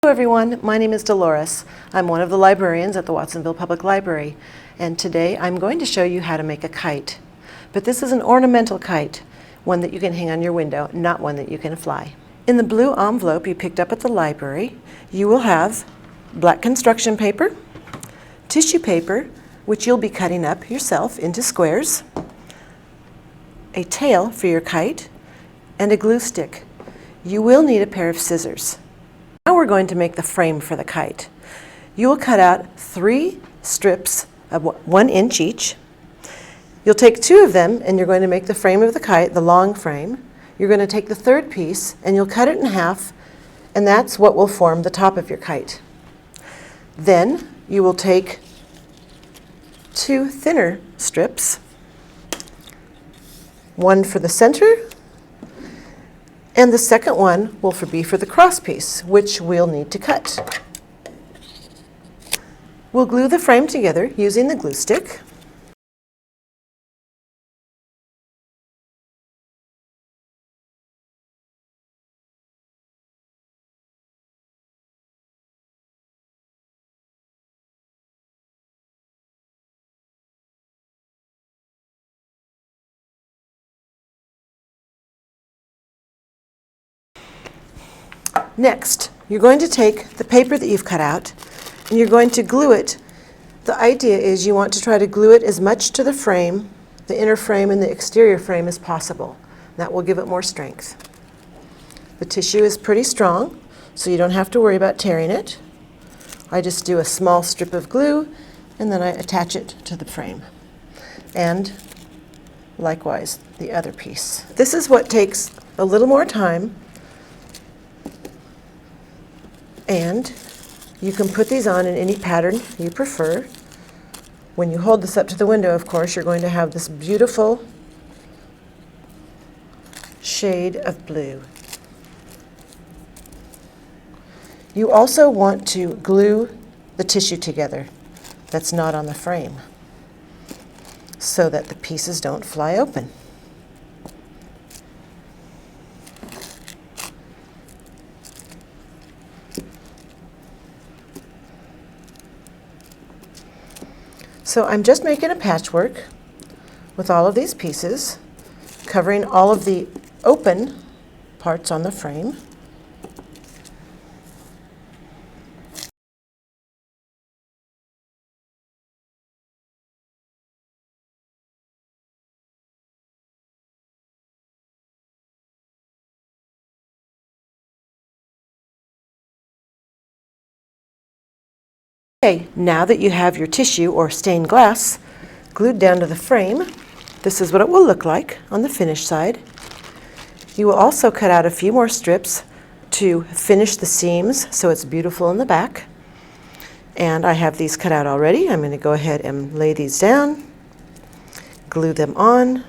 Hello everyone, my name is Dolores. I'm one of the librarians at the Watsonville Public Library, and today I'm going to show you how to make a kite. But this is an ornamental kite, one that you can hang on your window, not one that you can fly. In the blue envelope you picked up at the library, you will have black construction paper, tissue paper, which you'll be cutting up yourself into squares, a tail for your kite, and a glue stick. You will need a pair of scissors. Now we're going to make the frame for the kite. You will cut out 3 strips of 1 inch each. You'll take 2 of them and you're going to make the frame of the kite, the long frame. You're going to take the 3rd piece and you'll cut it in half, and that's what will form the top of your kite. Then you will take 2 thinner strips, one for the center, and the second one will be for the cross piece, which we'll need to cut. We'll glue the frame together using the glue stick. Next, you're going to take the paper that you've cut out and you're going to glue it. The idea is you want to try to glue it as much to the frame, the inner frame and the exterior frame, as possible. That will give it more strength. The tissue is pretty strong, so you don't have to worry about tearing it. I just do a small strip of glue and then I attach it to the frame. And likewise, the other piece. This is what takes a little more time. And you can put these on in any pattern you prefer. When you hold this up to the window, of course, you're going to have this beautiful shade of blue. You also want to glue the tissue together that's not on the frame so that the pieces don't fly open. So I'm just making a patchwork with all of these pieces, covering all of the open parts on the frame. Okay, now that you have your tissue or stained glass glued down to the frame, this is what it will look like on the finished side. You will also cut out a few more strips to finish the seams so it's beautiful in the back. And I have these cut out already. I'm going to go ahead and lay these down, glue them on.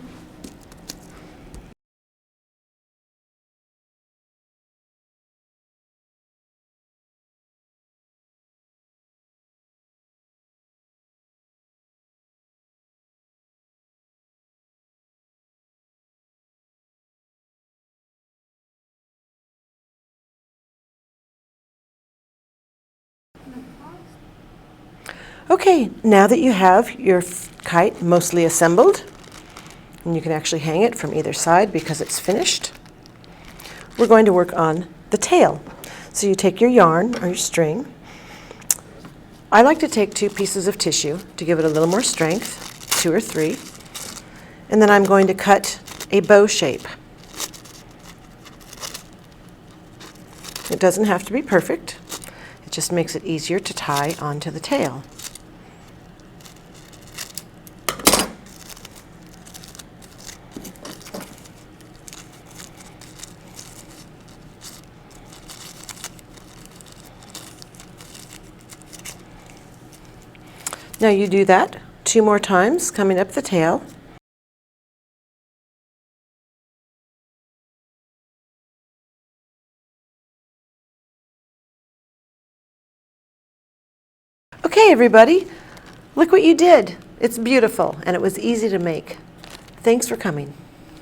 Okay, now that you have your kite mostly assembled, and you can actually hang it from either side because it's finished, we're going to work on the tail. So you take your yarn or your string. I like to take 2 pieces of tissue to give it a little more strength, 2 or 3, and then I'm going to cut a bow shape. It doesn't have to be perfect, it just makes it easier to tie onto the tail. Now you do that 2 more times, coming up the tail. Okay, everybody, look what you did. It's beautiful and it was easy to make. Thanks for coming.